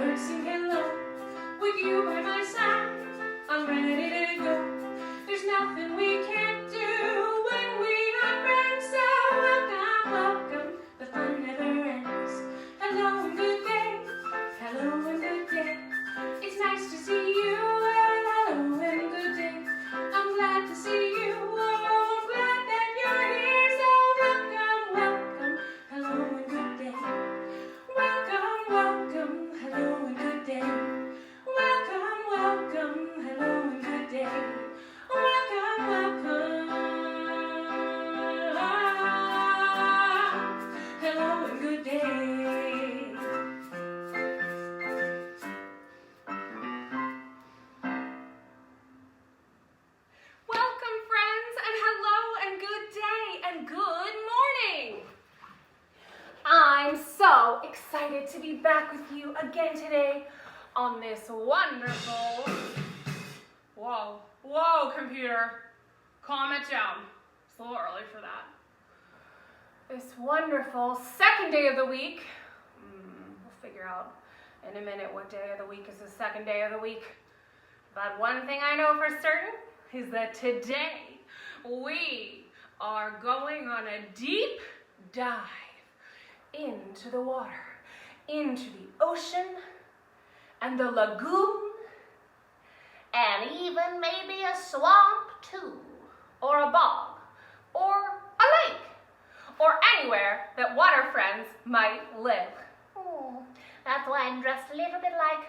birds sing hello. With you by my side, I'm ready to go. There's nothing we can't do when we are friends. So welcome, welcome, the fun never ends. Hello and good day, hello and good day. It's nice to see you, well, hello and good day. I'm glad to see you, oh, I'm glad that you're here. So welcome, welcome, hello and good day. Welcome, welcome, hello and good day. Welcome, welcome, hello and good day. Welcome, welcome, hello and good day. Welcome, friends, and hello and good day and good morning. I'm so excited to be back with you again today on this wonderful, whoa, computer, calm it down. It's a little early for that. This wonderful second day of the week. We'll figure out in a minute what day of the week is the second day of the week. But one thing I know for certain is that today we are going on a deep dive into the water, into the ocean and the lagoon, and even maybe a swamp too, or a bog, or a lake, or anywhere that water friends might live. Oh, that's why I'm dressed a little bit like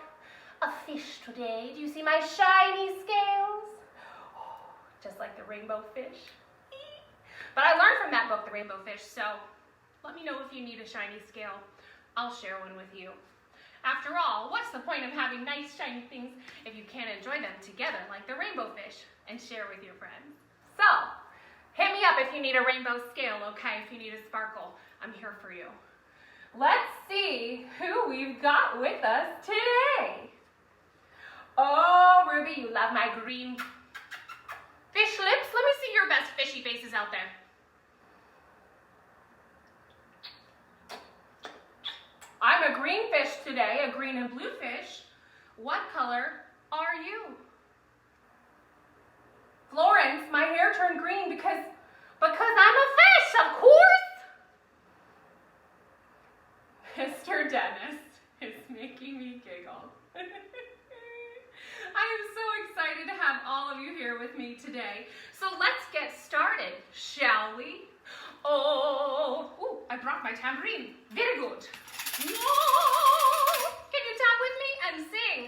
a fish today. Do you see my shiny scales? Oh, just like the rainbow fish. But I learned from that book, The Rainbow Fish, so let me know if you need a shiny scale. I'll share one with you. After all, what's the point of having nice shiny things if you can't enjoy them together like the rainbow fish and share with your friends? So, hit me up if you need a rainbow scale, okay? If you need a sparkle, I'm here for you. Let's see who we've got with us today. Oh, Ruby, you love my green fish lips. Let me see your best fishy faces out there. I'm a green fish today, a green and blue fish. What color are you? Florence, my hair turned green because I'm a fish, of course. Mr. Dennis is making me giggle. I am so excited to have all of you here with me today. So let's get started, shall we? Oh, ooh, I brought my tambourine. Very good. No! Can you tap with me and sing?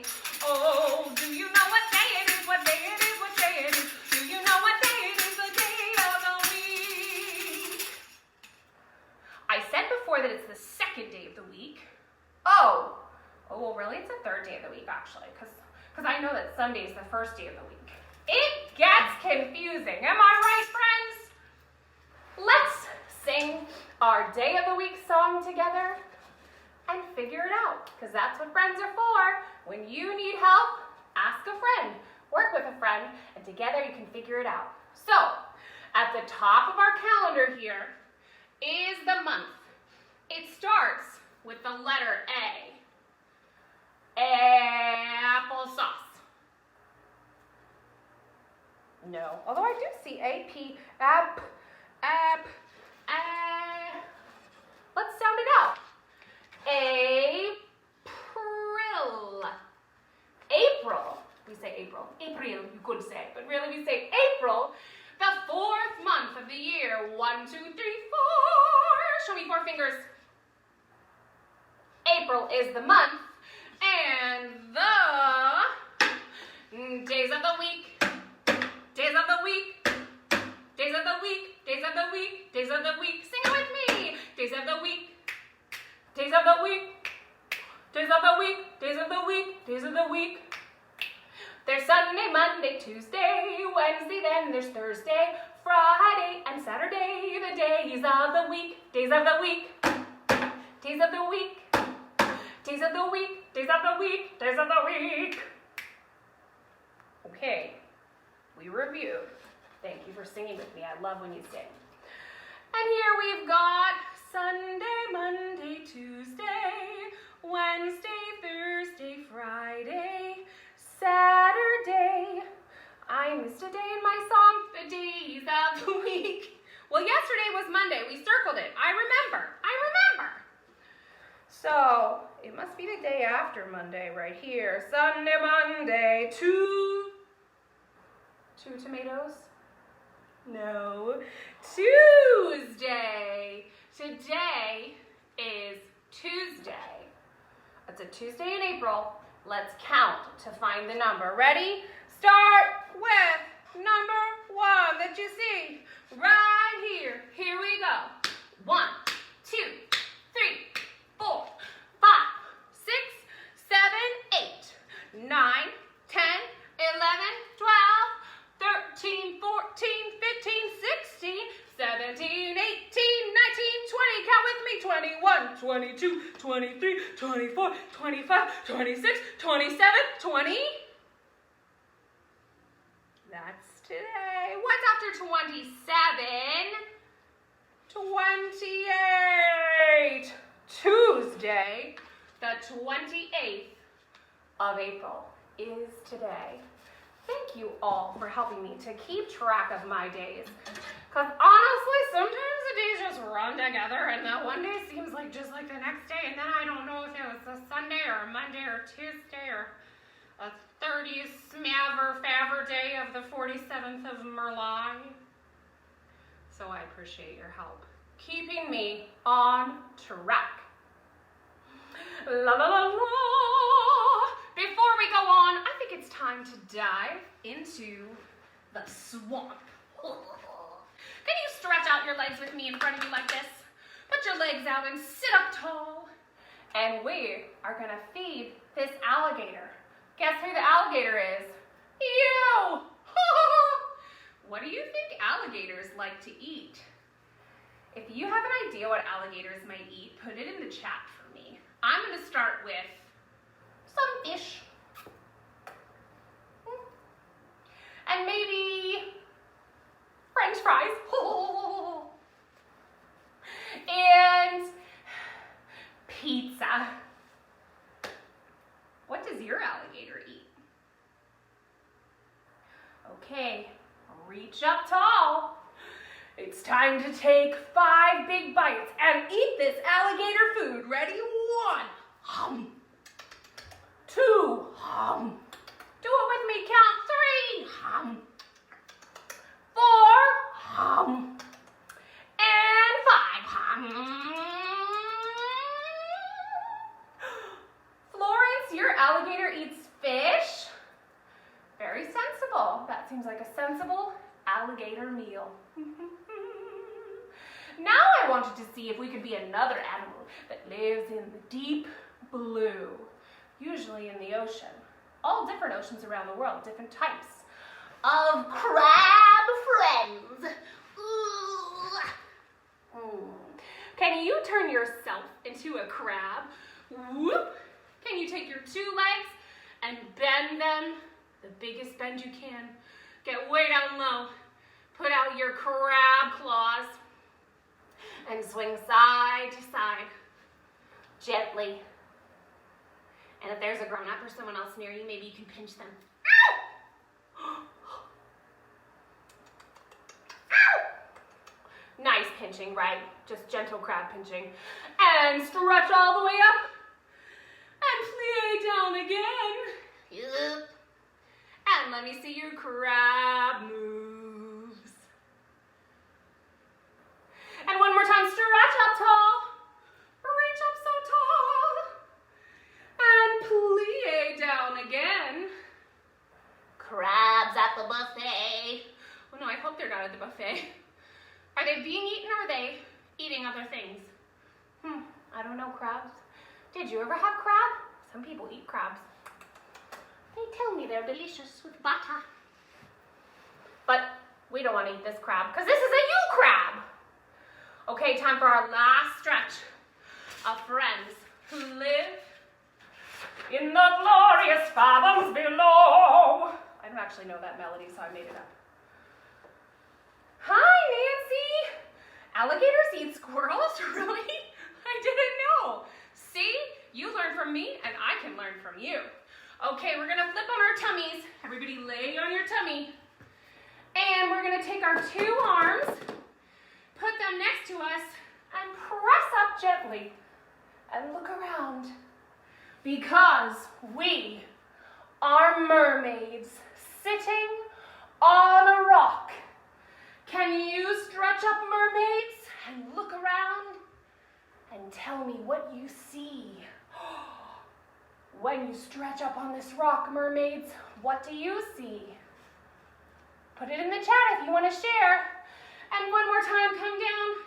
Oh, do you know what day it is? What day it is? What day it is? Do you know what day it is? The day of the week. I said before that it's the second day of the week. Oh, well, really? It's the third day of the week, actually, because I know that Sunday is the first day of the week. It gets confusing. Am I right, friends? Let's sing our day of the week song together and figure it out, because that's what friends are for. When you need help, ask a friend, work with a friend, and together you can figure it out. So, at the top of our calendar here is the month. It starts with the letter A. Applesauce. No, although I do see A-P, let's sound it out. April. April. We say April. April, you could say, but really we say April, the fourth month of the year. 1, 2, 3, 4. Show me 4 fingers. April is the month, and the days of the week. Days of the week. Days of the week. Days of the week. Days of the week. Sing it with me. Days of the week. Days of the week, days of the week, days of the week, days of the week. There's Sunday, Monday, Tuesday, Wednesday, then there's Thursday, Friday, and Saturday, the days of the week, days of the week, days of the week, days of the week, days of the week, days of the week. Okay, we reviewed. Thank you for singing with me. I love when you sing. And here we've got Sunday, Monday, Tuesday, Wednesday, Thursday, after Monday right here. Sunday, Monday, two tomatoes? No, Tuesday. Today is Tuesday. It's a Tuesday in April. Let's count to find the number. Ready? Start with number 1 that you see right here. Here we go. 1, 2, 3, 4, 5, 6, 7, 8, 9, 10, 11, 12, 13, 14, 15, 16, 17, 18, 19, 20. Count with me. 21, 22, 23, 24, 25, 26, 27, 20. That's today. What's after 27? 28. Tuesday, the 28th of April is today. Thank you all for helping me to keep track of my days. Because honestly, sometimes the days just run together and that one day seems like just like the next day, and then I don't know if it was a Sunday or a Monday or Tuesday or a 30th smaver faver day of the 47th of Merlin. So I appreciate your help keeping me on track. La la la la. Before we go on, I think it's time to dive into the swamp. Can you stretch out your legs with me in front of you like this? Put your legs out and sit up tall. And we are gonna feed this alligator. Guess who the alligator is? You! What do you think alligators like to eat? If you have an idea what alligators might eat, put it in the chat for me. I'm gonna start with some fish. And maybe French fries. And pizza. What does your alligator eat? Okay, reach up tall. It's time to take 5 big bites and eat this alligator food. Ready? 1. Hum. 2. Hum. Do it with me. Count 3. Hum. 4. Hum. And 5. Hum. Florence, your alligator eats fish? Very sensible. That seems like a sensible alligator meal. Now I wanted to see if we could be another animal that lives in the deep blue, usually in the ocean. All different oceans around the world, different types of crab friends. Can you turn yourself into a crab? Whoop! Can you take your 2 legs and bend them the biggest bend you can? Get way down low. Put out your crab claws and swing side to side, gently. And if there's a grown-up or someone else near you, maybe you can pinch them. Ow! Ow! Nice pinching, right? Just gentle crab pinching. And stretch all the way up. And plie down again. Yep. And let me see your crab moves. And one more time, stretch up tall. Reach up so tall. And plie down again. Crabs at the buffet. Oh no, I hope they're not at the buffet. Are they being eaten or are they eating other things? I don't know, crabs. Did you ever have crab? Some people eat crabs. They tell me they're delicious with butter. But we don't want to eat this crab because this is a you crab. Okay, time for our last stretch of friends who live in the glorious fathoms below. I don't actually know that melody, so I made it up. Hi, Nancy. Alligators eat squirrels? Really? I didn't know. See? You learn from me, and I can learn from you. Okay, we're gonna flip on our tummies. Everybody lay on your tummy. And we're gonna take our 2 arms, put them next to us, and press up gently. And look around. Because we are mermaids sitting on a rock. Can you stretch up, mermaids, and look around and tell me what you see? When you stretch up on this rock, mermaids, what do you see? Put it in the chat if you want to share. And one more time, come down.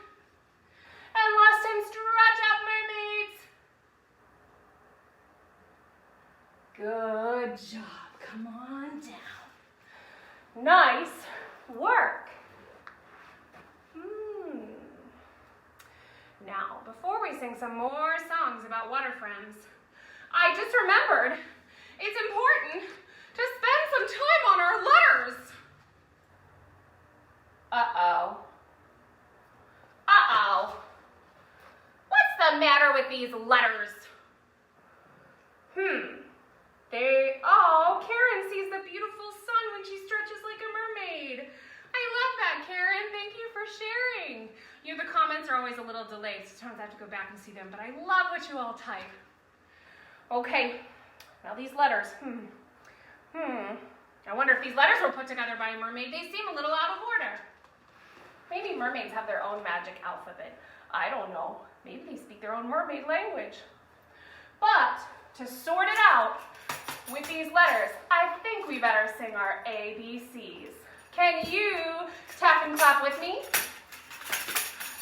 And last time, stretch up, mermaids. Good job. Come on down. Nice work. Now, before we sing some more songs about water friends, I just remembered it's important to spend some time on our letters. Uh-oh. Uh-oh. What's the matter with these letters? Oh, Karen sees the beautiful sun when she stretches like a mermaid. I love that, Karen. Thank you for sharing. The comments are always a little delayed, so sometimes I have to go back and see them, but I love what you all type. Okay, now these letters. I wonder if these letters were put together by a mermaid. They seem a little out of order. Maybe mermaids have their own magic alphabet. I don't know. Maybe they speak their own mermaid language. But to sort it out with these letters, I think we better sing our ABCs. Can you tap and clap with me?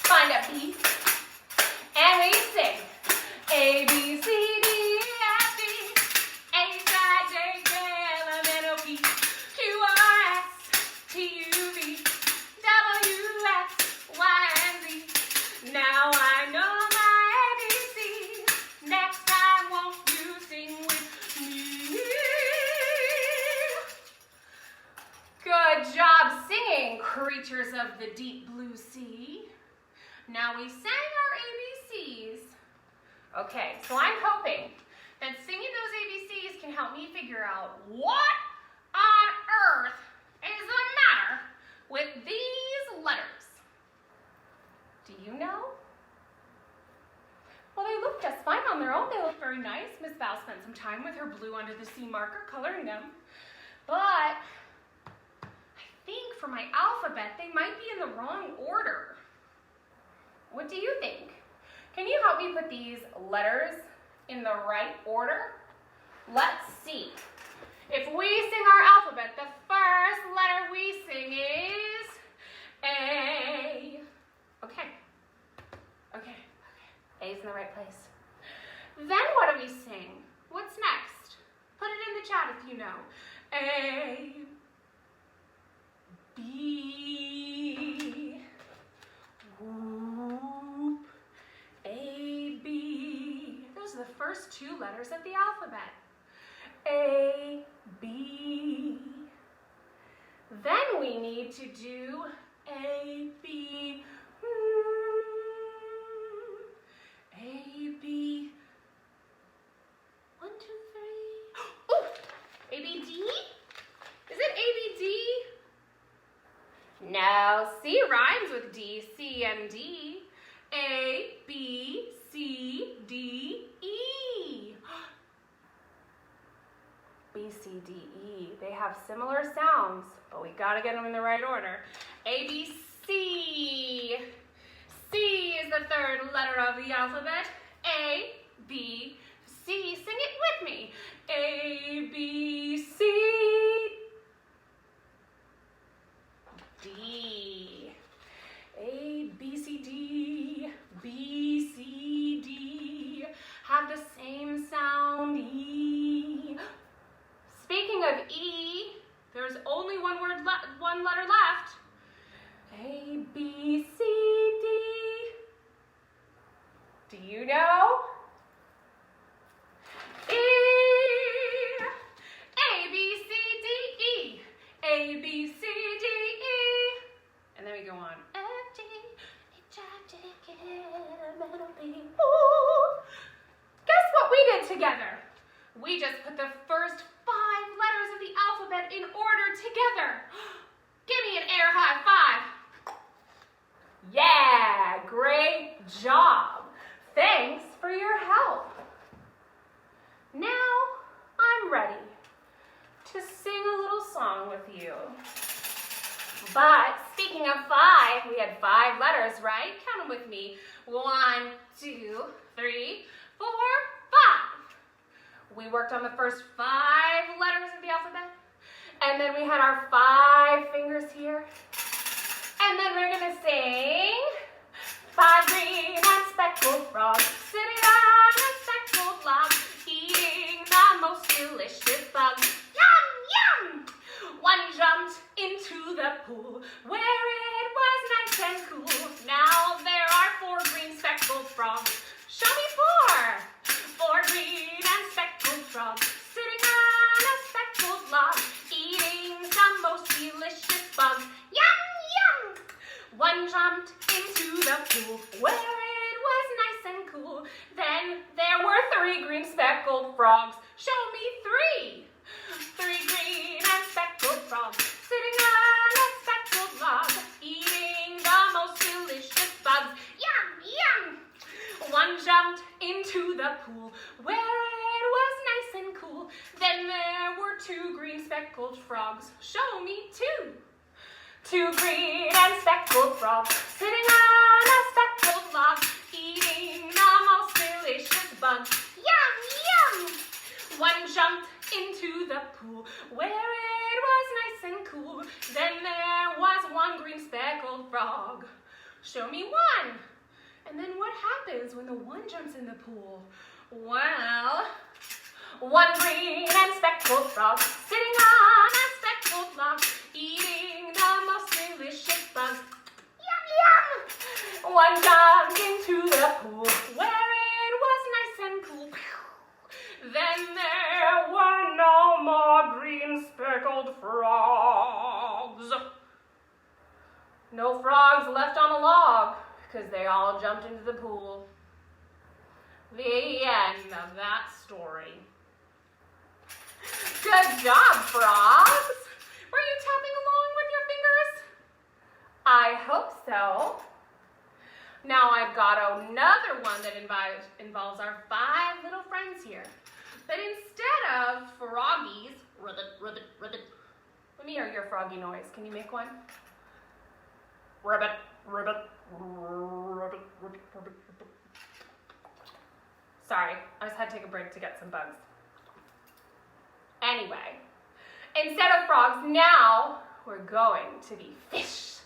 Find a B, and we sing A, B, C, D, F, G, H, I, J, K, L, M, N, O, P, Q, R, S, T, U, V, W, X, Y, and Z. Now I know my ABC. Next time, won't you sing with me? Good job singing, creatures of the deep blue sea. Now we sang our ABCs. Okay, so I'm hoping that singing those ABCs can help me figure out what on earth is the matter with these letters. Do you know? Well, they look just fine on their own. They look very nice. Miss Val spent some time with her blue under the sea marker coloring them. But I think for my alphabet, they might be in the wrong order. What do you think? Can you help me put these letters in the right order? Let's see. If we sing our alphabet, the first letter we sing is A. Okay. A's in the right place. Then what do we sing? What's next? Put it in the chat if you know. A, B, whoop, A, B. Those are the first two letters of the alphabet. A, B. Then we need to do A, B, A, B. 1, 2, 3. Ooh, A, B, D? Is it A, B, D? No, C rhymes with D, C, and D. A, B, C, D, E. B, C, D, E. They have similar sounds, but we gotta get them in the right order. A, B, C. C is the third letter of the alphabet. A, B, C. Sing it with me. A, B, C, D. A, B, C, D. B, C, D. Have the same sound, E. Speaking of E, there's only one letter left. A, B, C, D. Do you know? E. A, B, C, D, E. A, B, C, D, E. And then we go on. F, G, H, I, J, K, L, M, N, O, P. Ooh. Guess what we did together? We just put the first 5 letters of the alphabet in order together. Give me an air high five. Yeah, great job. Thanks for your help. Now I'm ready to sing a little song with you. But speaking of 5, we had 5 letters, right? Count them with me. 1, 2, 3, 4, 5. We worked on the first 5 letters of the alphabet. And then we had our 5 fingers here. And then we're going to sing 5 green and speckled frogs sitting on a speckled log, eating the most delicious bugs. Yum, yum! One jumped into the pool where it was nice and cool. Now there are 4 green speckled frogs. Show me 4. 4 green and speckled frogs sitting on a speckled log, eating some most delicious bugs. Yum, yum! One jumped into the pool where it was nice and cool. Then there were 3 green speckled frogs. Show me 3. 3 green and speckled frogs sitting on a speckled log, eating the most delicious bugs. Yum, yum! One jumped into the pool where it was nice and cool. Then there were 2 green speckled frogs. Show me 2. 2 green and speckled frogs sitting on a speckled log, eating the most delicious bugs. Yum, yum! One jumped into the pool where it was nice and cool. Then there was 1 green speckled frog. Show me 1. And then what happens when the 1 jumps in the pool? Well, 1 green and speckled frog sitting on a speckled log, eating the most delicious bugs. Yum, yum! 1 jumped into the pool where it was nice and cool. Then there were no more green speckled frogs. No frogs left on a log because they all jumped into the pool. The end of that story. Good job, frogs! Were you tapping along with your fingers? I hope so. Now I've got another one that involves our 5 little friends here. But instead of froggies, ribbit, ribbit, ribbit. Let me hear your froggy noise. Can you make one? Ribbit, ribbit, ribbit, ribbit, ribbit, ribbit. Sorry, I just had to take a break to get some bugs. Anyway, instead of frogs, now we're going to be fish.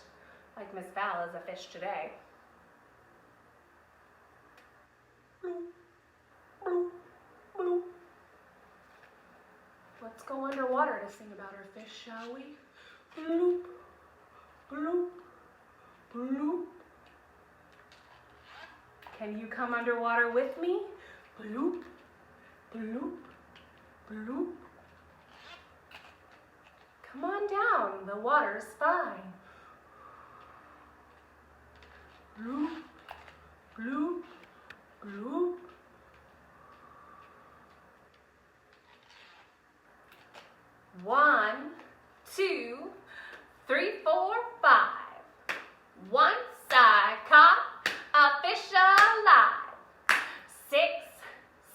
Like Miss Val is a fish today. Let's go underwater to sing about our fish, shall we? Bloop, bloop, bloop. Can you come underwater with me? Bloop, bloop, bloop. Come on down, the water's fine. Bloop, bloop, bloop. One, 2, 3, 4, 5. Once I caught a fish alive. 6,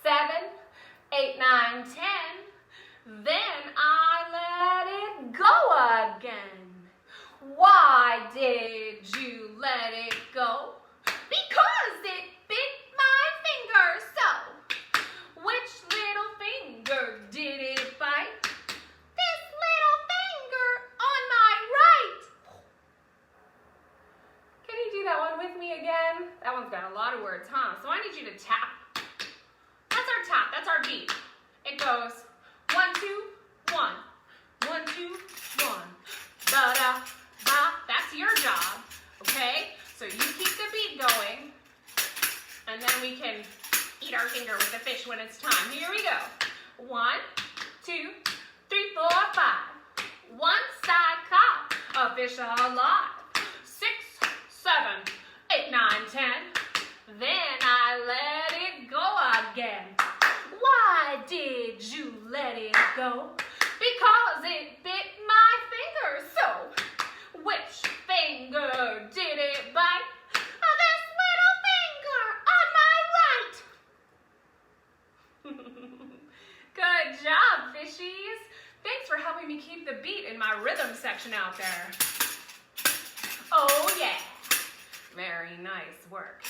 7, 8, 9, 10. Then I let it go again. Why did you let it go? Because it bit my finger so. Which little finger did it bite? This little finger on my right. Can you do that one with me again? That one's got a lot of words, huh? So I need you to tap. That's our tap. That's our beat. It goes 1, 2, 1. 1, 2, 1. Ba-da, ba. That's your job, okay? So you keep the beat going, and then we can eat our finger with the fish when it's time. Here we go. 1, 2, 3, 4, 5. Once I caught a fish alive. 6, 7, 8, 9, 10. Then I let it go again. Why did you let it go? Because it bit my finger so. Which finger did it bite? This little finger on my right. squishies. Thanks for helping me keep the beat in my rhythm section out there. Oh yeah, very nice work.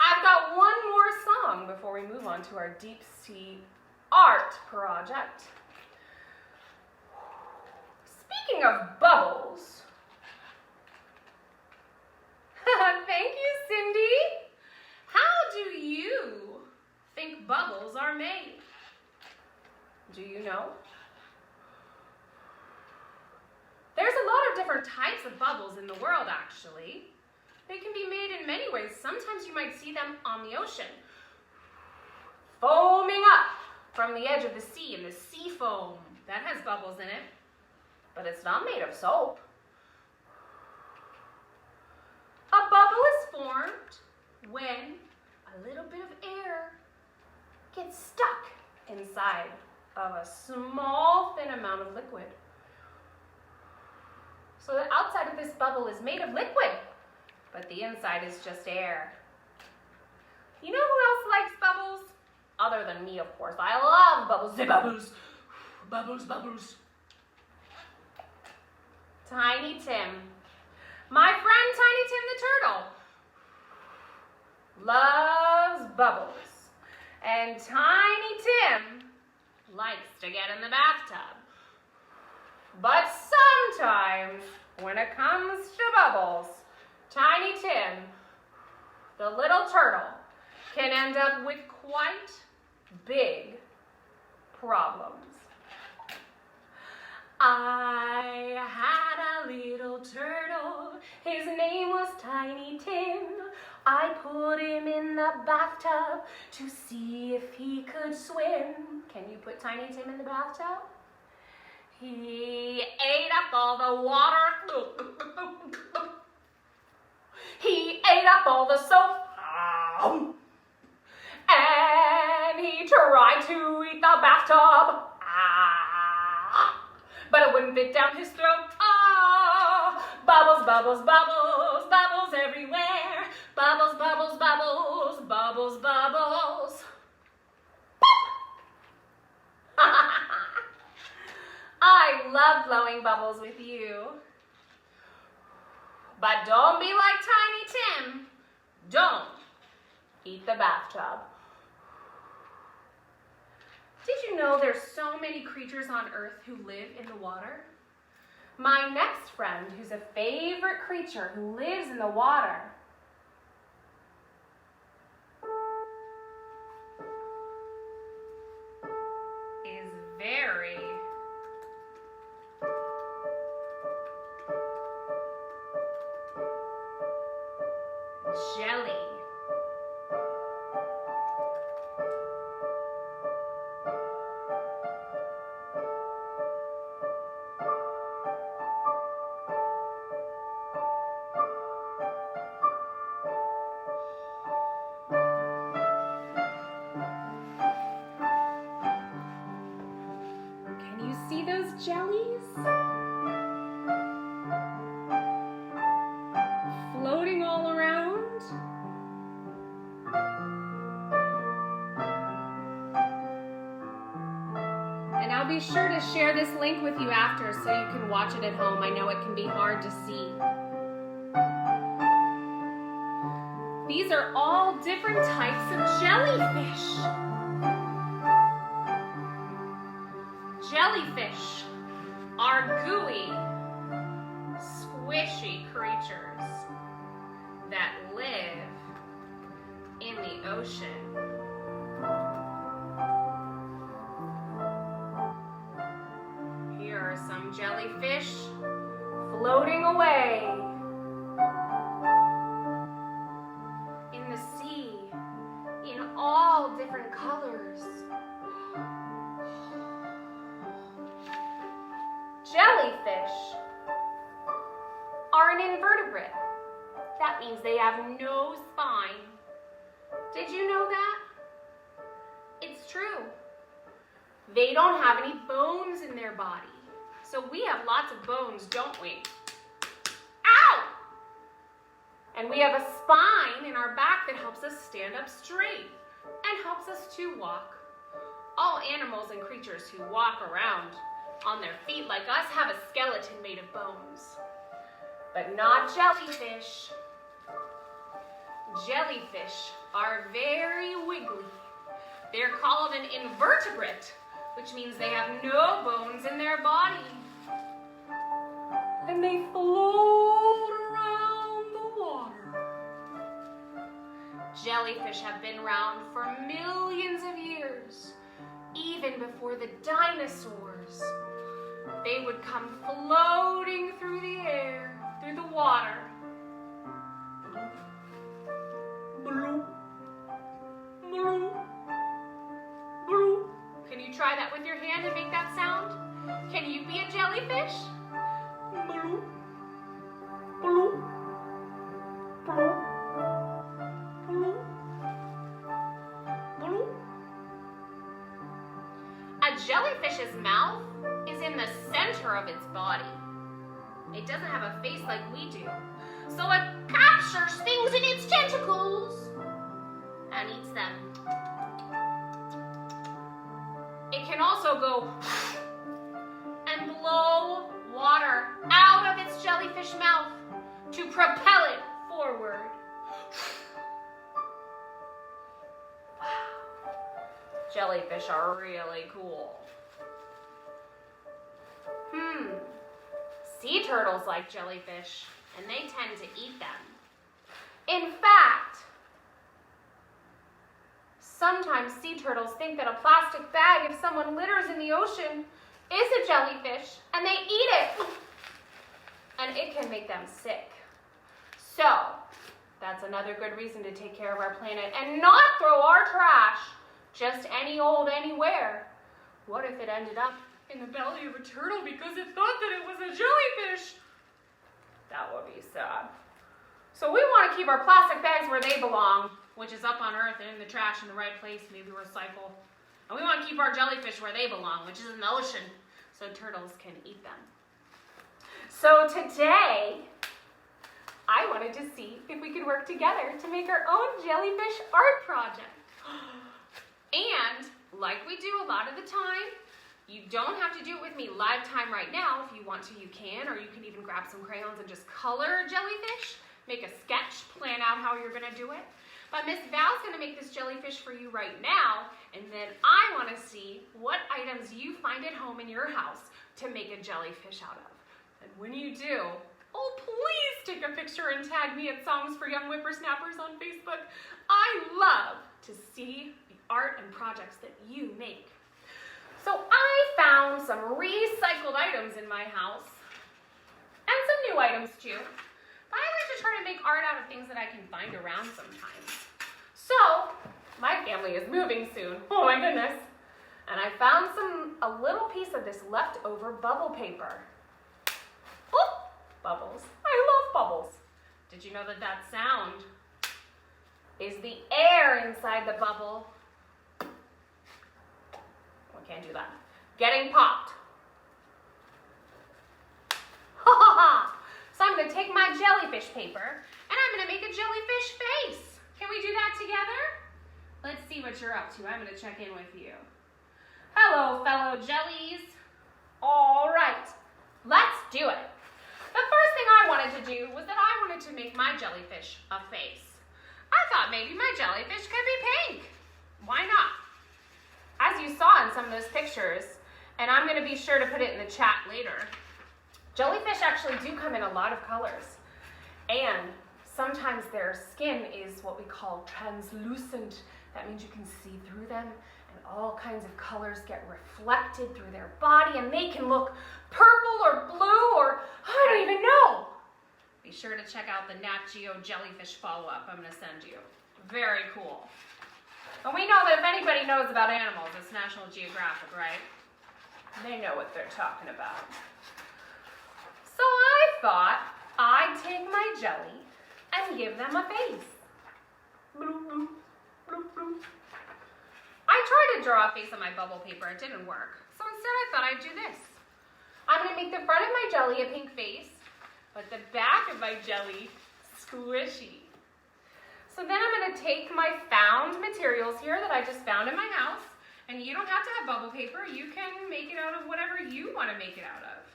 I've got one more song before we move on to our deep sea art project. Speaking of bubbles, thank you, Cindy. How do you think bubbles are made? Do you know? There's a lot of different types of bubbles in the world, actually. They can be made in many ways. Sometimes you might see them on the ocean, foaming up from the edge of the sea, and the sea foam, that has bubbles in it, but it's not made of soap. A bubble is formed when a little bit of air gets stuck inside of a small, thin amount of liquid. So the outside of this bubble is made of liquid, but the inside is just air. You know who else likes bubbles? Other than me, of course. I love bubbles. The bubbles. Bubbles, bubbles. Tiny Tim. My friend Tiny Tim the turtle loves bubbles. And Tiny Tim likes to get in the bathtub. But sometimes, when it comes to bubbles, Tiny Tim, the little turtle, can end up with quite big problems. I had a little turtle, his name was Tiny Tim. I put him in the bathtub to see if he could swim. Can you put Tiny Tim in the bathtub? He ate up all the water. He ate up all the soap. And he tried to eat the bathtub. But it wouldn't fit down his throat. Bubbles, bubbles, bubbles, bubbles everywhere. Bubbles, bubbles, bubbles, bubbles, bubbles. I love blowing bubbles with you. But don't be like Tiny Tim. Don't eat the bathtub. Did you know there's so many creatures on Earth who live in the water? My next friend, who's a favorite creature who lives in the water, is very jelly. Can you see those jellies? Floating all around. And I'll be sure to share this link with you after so you can watch it at home. I know it can be hard to see. These are all different types of jellyfish. Jellyfish are gooey, squishy creatures that live in the ocean. Here are some jellyfish floating away in the sea in all different colors. Jellyfish are an invertebrate. That means they have no spine. Did you know that? It's true. They don't have any bones in their body. So we have lots of bones, don't we? Ow! And we have a spine in our back that helps us stand up straight and helps us to walk All animals and creatures who walk around on their feet like us have a skeleton made of bones. But not jellyfish. Jellyfish are very wiggly. They're called an invertebrate, which means they have no bones in their body. And they float around the water. Jellyfish have been around for millions of years, even before the dinosaurs. They would come floating through the air, through the water. Bloop, bloop, bloop. Can you try that with your hand and make that sound? Can you be a jellyfish? Bloop, bloop, bloop, bloop, bloop. A jellyfish's mouth is in the center of its body. It doesn't have a face like we do, so it captures things in its tentacles and eats them. It can also go and blow water out of its jellyfish mouth to propel it forward. Wow. Jellyfish are really cool. Sea turtles like jellyfish, and they tend to eat them. In fact, sometimes sea turtles think that a plastic bag, if someone litters in the ocean, is a jellyfish, and they eat it. And it can make them sick. So, that's another good reason to take care of our planet and not throw our trash just any old anywhere. What if it ended up in the belly of a turtle because it thought that it was a jellyfish? That would be sad. So we want to keep our plastic bags where they belong, which is up on Earth and in the trash in the right place, maybe recycle. And we want to keep our jellyfish where they belong, which is in the ocean, so turtles can eat them. So today, I wanted to see if we could work together to make our own jellyfish art project. And like we do a lot of the time, you don't have to do it with me live time right now. If you want to, you can, or you can even grab some crayons and just color a jellyfish, make a sketch, plan out how you're gonna do it. But Miss Val's gonna make this jellyfish for you right now, and then I wanna see what items you find at home in your house to make a jellyfish out of. And when you do, oh, please take a picture and tag me at Songs for Young Whippersnappers on Facebook. I love to see the art and projects that you make. So I found some recycled items in my house, and some new items too. But I like to try to make art out of things that I can find around sometimes. So, my family is moving soon, oh my goodness. And I found a little piece of this leftover bubble paper. Oh, bubbles, I love bubbles. Did you know that that sound is the air inside the bubble? Can't do that. Getting popped. Ha ha ha! So I'm going to take my jellyfish paper and I'm going to make a jellyfish face. Can we do that together? Let's see what you're up to. I'm going to check in with you. Hello, fellow jellies. All right, let's do it. The first thing I wanted to do was that I wanted to make my jellyfish a face. I thought maybe my jellyfish could be pink. Why not? As you saw in some of those pictures, and I'm going to be sure to put it in the chat later, jellyfish actually do come in a lot of colors. And sometimes their skin is what we call translucent. That means you can see through them, and all kinds of colors get reflected through their body, and they can look purple or blue or I don't even know. Be sure to check out the Nat Geo jellyfish follow-up I'm going to send you. Very cool. And we know that if anybody knows about animals, it's National Geographic, right? They know what they're talking about. So I thought I'd take my jelly and give them a face. Bloop, bloop, bloop, bloop. I tried to draw a face on my bubble paper. It didn't work. So instead I thought I'd do this. I'm going to make the front of my jelly a pink face, but the back of my jelly squishy. So then I'm going to take my found materials here that I just found in my house, And you don't have to have bubble paper. You can make it out of whatever you want to make it out of.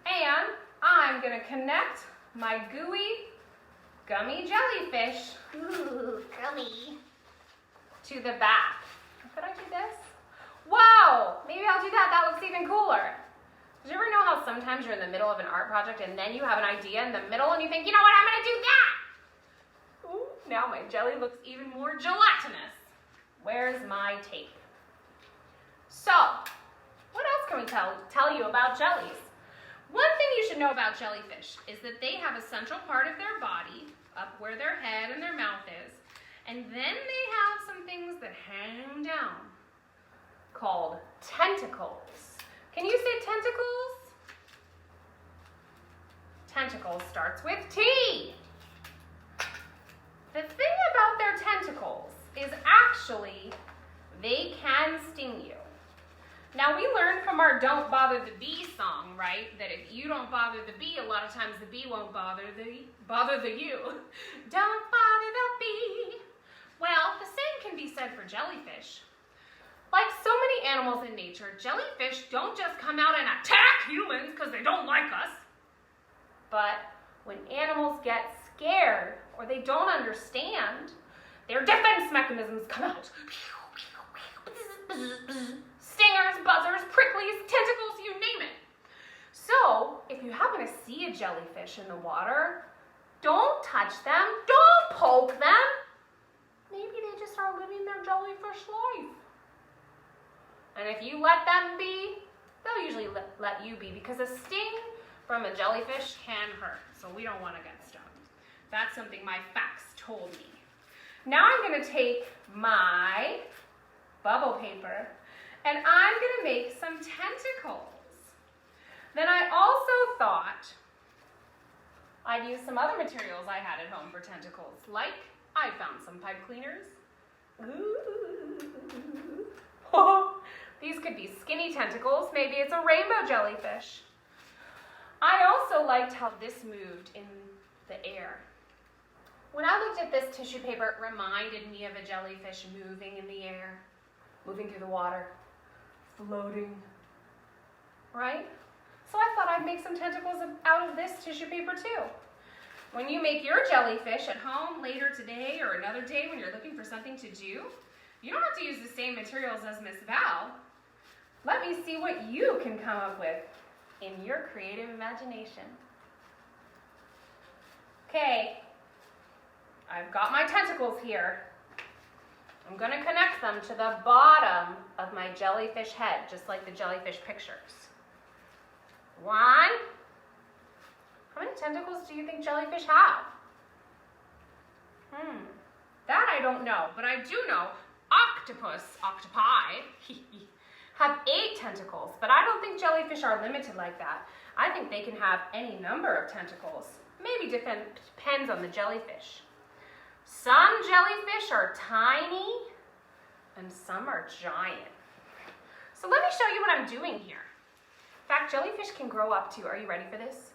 And I'm going to connect my gooey, gummy jellyfish Gummy. to the back. Could I do this? Whoa! Maybe I'll do that. That looks even cooler. Did you ever know how sometimes you're in the middle of an art project and then you have an idea in the middle and you think, you know what, I'm going to do that? Ooh, now my jelly looks even more gelatinous. Where's my tape? So, what else can we tell you about jellies? One thing you should know about jellyfish is that they have a central part of their body, up where their head and their mouth is, and then they have some things that hang down, called tentacles. Can you say tentacles? Tentacles starts with T. The thing about their tentacles is actually they can sting you. Now we learned from our Don't Bother the Bee song, right? That if you don't bother the bee, a lot of times the bee won't bother you. Don't bother the bee. Well, the same can be said for jellyfish. Like so many animals in nature, jellyfish don't just come out and attack humans because they don't like us. But when animals get scared or they don't understand, their defense mechanisms come out. Stingers, buzzers, pricklies, tentacles, you name it. So, if you happen to see a jellyfish in the water, don't touch them, don't poke them. Maybe they just are living their jellyfish life. And if you let them be, they'll usually let you be, because a sting from a jellyfish can hurt. So we don't want to get stung. That's something my facts told me. Now I'm going to take my bubble paper and I'm going to make some tentacles. Then I also thought I'd use some other materials I had at home for tentacles, like I found some pipe cleaners. Ooh. These could be skinny tentacles. Maybe it's a rainbow jellyfish. I also liked how this moved in the air. When I looked at this tissue paper, it reminded me of a jellyfish moving in the air, moving through the water, floating, right? So I thought I'd make some tentacles out of this tissue paper too. When you make your jellyfish at home later today or another day when you're looking for something to do, you don't have to use the same materials as Miss Val. Let me see what you can come up with in your creative imagination. Okay, I've got my tentacles here. I'm going to connect them to the bottom of my jellyfish head, just like the jellyfish pictures. 1. How many tentacles do you think jellyfish have? That I don't know, but I do know octopi, have 8 tentacles, but I don't think jellyfish are limited like that. I think they can have any number of tentacles. Maybe depends on the jellyfish. Some jellyfish are tiny and some are giant. So let me show you what I'm doing here. In fact, jellyfish can grow up to, are you ready for this?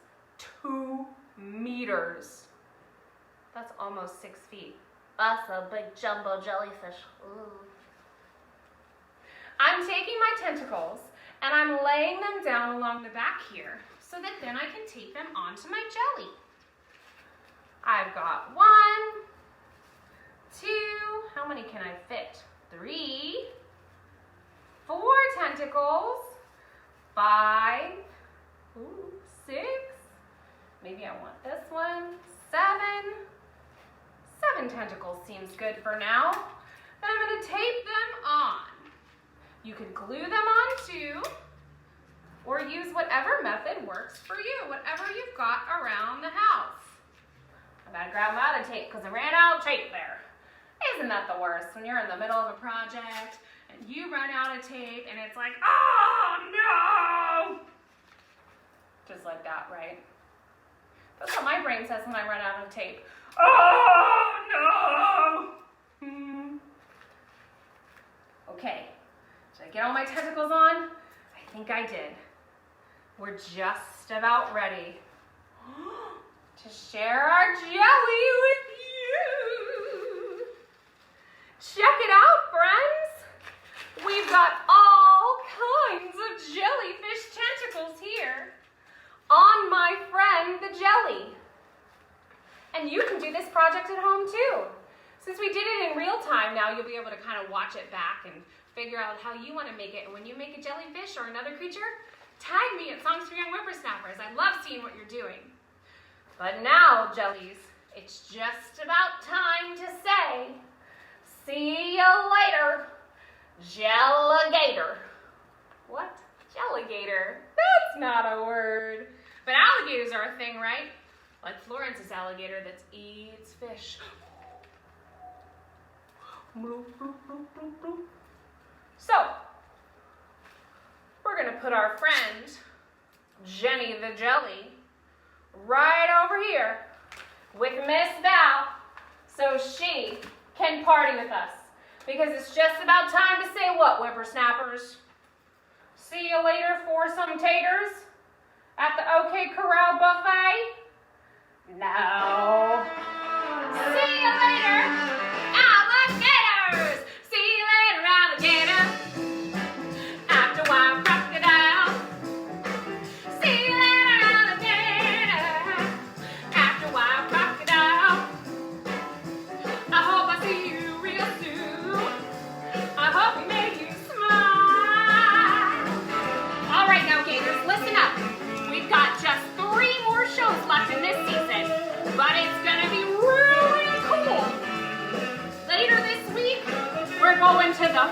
2 meters. That's almost 6 feet. That's a big jumbo jellyfish. Ooh. I'm taking my tentacles and I'm laying them down along the back here so that then I can tape them onto my jelly. I've got 1, 2, how many can I fit? 3, 4 tentacles, 5, 6, maybe I want this one, 7 tentacles seems good for now. Then I'm going to tape them on. You can glue them on too, or use whatever method works for you, whatever you've got around the house. I gotta grab my other tape because I ran out of tape there. Isn't that the worst when you're in the middle of a project and you run out of tape and it's like, oh no! Just like that, right? That's what my brain says when I run out of tape. Oh no! Okay. Did I get all my tentacles on? I think I did. We're just about ready to share our jelly with you. Check it out. We've got all kinds of jellyfish tentacles here on my friend the jelly. And you can do this project at home too. Since we did it in real time, now you'll be able to kind of watch it back and figure out how you want to make it. And when you make a jellyfish or another creature, tag me at Songs for Young Whippersnappers. I love seeing what you're doing. But now, jellies, it's just about time to say, see you later, Jelligator. What? Jelligator? That's not a word. But alligators are a thing, right? Like Florence's alligator that eats fish. So, we're gonna put our friend, Jenny the Jelly, right over here with Miss Val so she can party with us. Because it's just about time to say what, whippersnappers? See you later for some taters at the OK Corral buffet? No. See you later, alligators! See you later, alligator. After a while, crocodile. See you later, alligator. After a while, crocodile. I hope I see you real soon. I hope we made you smile. All right, now, gators, listen up. We've got just 3 more shows left in this season, but it's gonna be really cool. Later this week, we're going to the